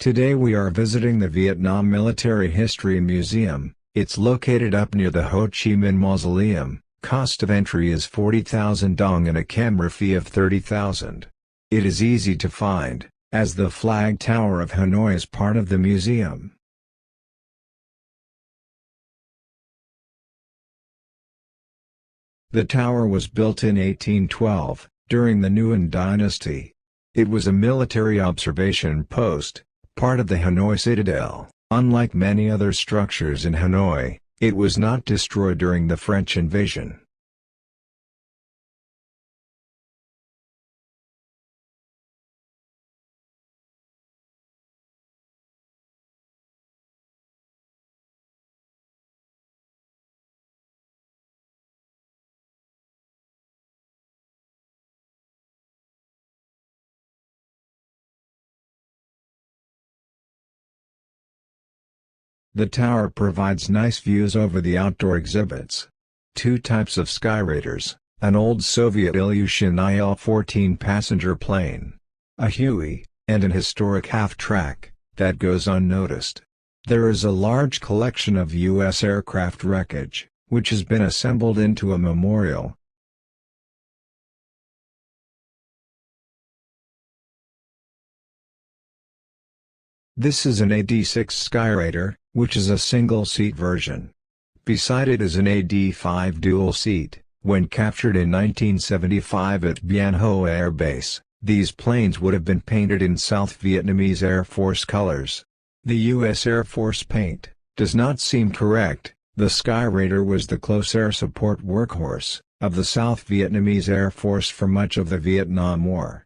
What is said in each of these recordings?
Today we are visiting the Vietnam Military History Museum. It's located up near the Ho Chi Minh Mausoleum. Cost of entry is 40,000 dong and a camera fee of 30,000. It is easy to find, as the Flag Tower of Hanoi is part of the museum. The tower was built in 1812, during the Nguyen dynasty. It was a military observation post, part of the Hanoi Citadel. Unlike many other structures in Hanoi, it was not destroyed during the French invasion. The tower provides nice views over the outdoor exhibits. Two types of Skyraiders, an old Soviet Ilyushin IL 14-passenger plane, a Huey, and an historic half-track, that goes unnoticed. There is a large collection of U.S. aircraft wreckage, which has been assembled into a memorial. This is an AD-6 Skyraider, which is a single-seat version. Beside it is an AD-5 dual-seat. When captured in 1975 at Bien Hoa Air Base, these planes would have been painted in South Vietnamese Air Force colors. The U.S. Air Force paint does not seem correct. The Skyraider was the close air support workhorse of the South Vietnamese Air Force for much of the Vietnam War.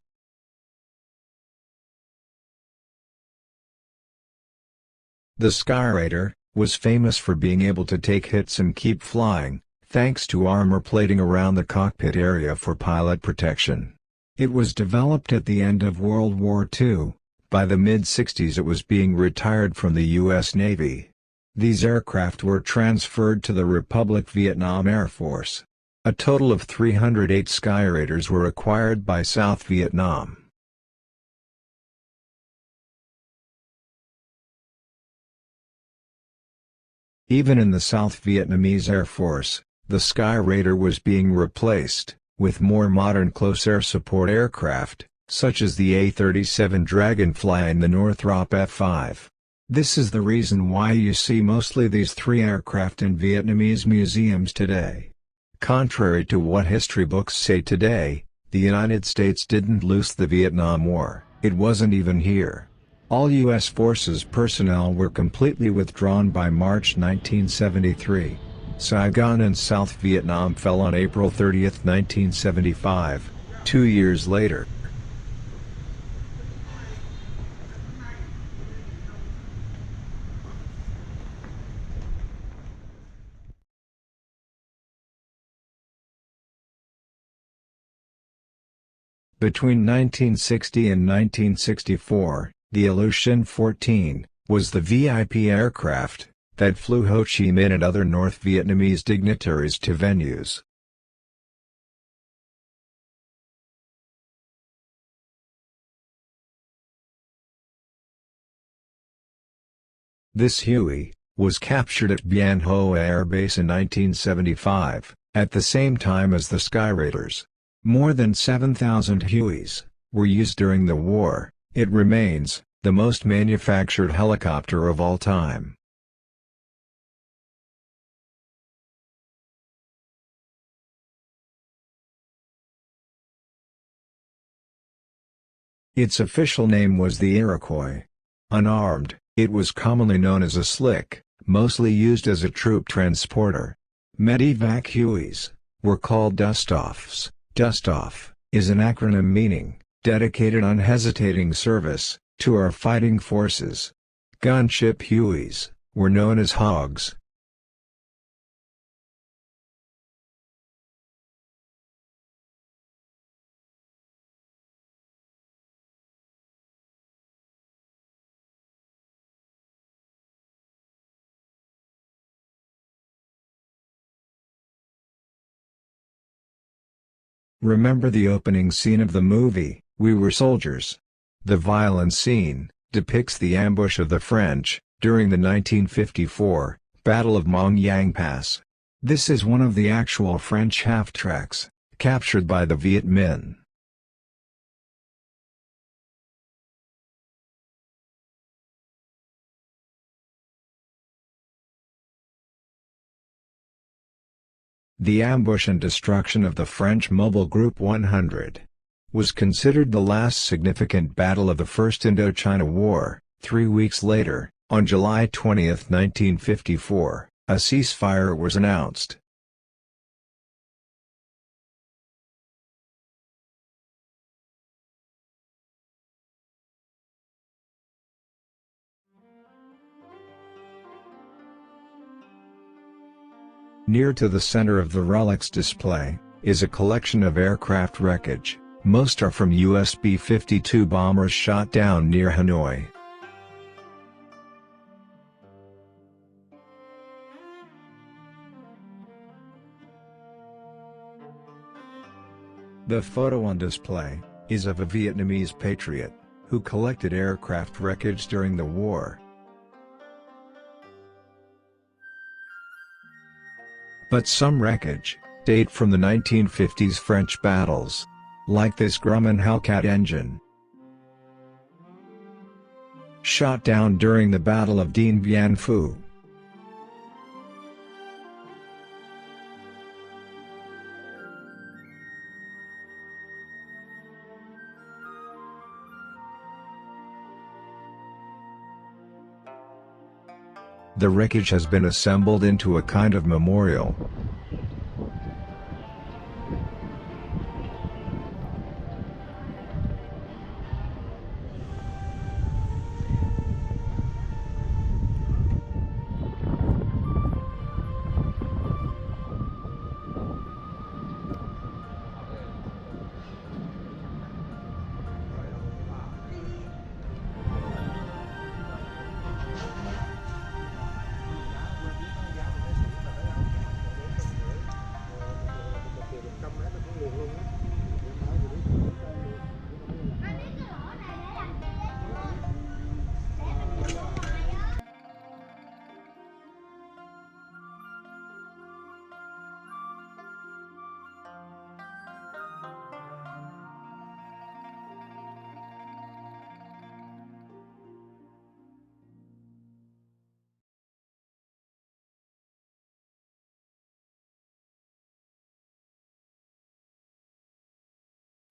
The Skyraider was famous for being able to take hits and keep flying, thanks to armor plating around the cockpit area for pilot protection. It was developed at the end of World War II. By the mid-60s it was being retired from the U.S. Navy. These aircraft were transferred to the Republic Vietnam Air Force. A total of 308 Skyraiders were acquired by South Vietnam. Even in the South Vietnamese Air Force, the Skyraider was being replaced with more modern close air support aircraft, such as the A-37 Dragonfly and the Northrop F-5. This is the reason why you see mostly these three aircraft in Vietnamese museums today. Contrary to what history books say today, the United States didn't lose the Vietnam War. It wasn't even here. All U.S. forces personnel were completely withdrawn by March 1973. Saigon and South Vietnam fell on April 30, 1975, 2 years later. Between 1960 and 1964, the Ilyushin 14 was the VIP aircraft that flew Ho Chi Minh and other North Vietnamese dignitaries to venues. This Huey was captured at Bien Hoa Air Base in 1975, at the same time as the Skyraiders. More than 7,000 Hueys were used during the war. It remains the most manufactured helicopter of all time. Its official name was the Iroquois. Unarmed, it was commonly known as a slick, mostly used as a troop transporter. Medevac Hueys were called dust-offs. Dust-off is an acronym meaning dedicated unhesitating service to our fighting forces. Gunship Hueys were known as hogs. Remember the opening scene of the movie, We Were Soldiers? The violent scene depicts the ambush of the French, during the 1954 Battle of Mongyang Pass. This is one of the actual French half-tracks, captured by the Viet Minh. The ambush and destruction of the French mobile Groupe 100 was considered the last significant battle of the First Indochina War. 3 weeks later, on July 20, 1954, a ceasefire was announced. Near to the center of the Relics display, is a collection of aircraft wreckage. Most are from US B-52 bombers shot down near Hanoi. The photo on display is of a Vietnamese patriot who collected aircraft wreckage during the war. But some wreckage date from the 1950s French battles, like this Grumman Hellcat engine, shot down during the Battle of Dien Bien Phu. The wreckage has been assembled into a kind of memorial.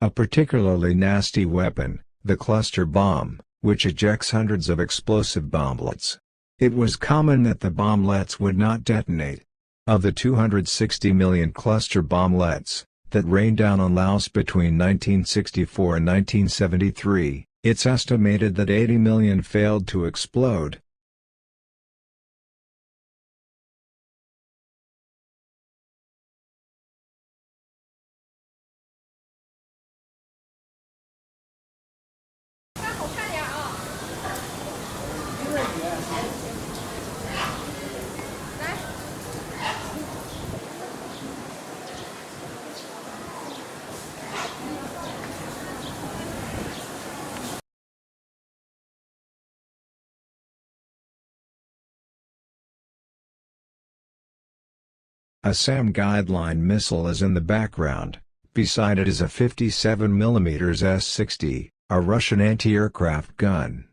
A particularly nasty weapon, the cluster bomb, which ejects hundreds of explosive bomblets. It was common that the bomblets would not detonate. Of the 260 million cluster bomblets that rained down on Laos between 1964 and 1973, it's estimated that 80 million failed to explode. A SAM Guideline Missile is in the background. Beside it is a 57mm S-60, a Russian anti-aircraft gun.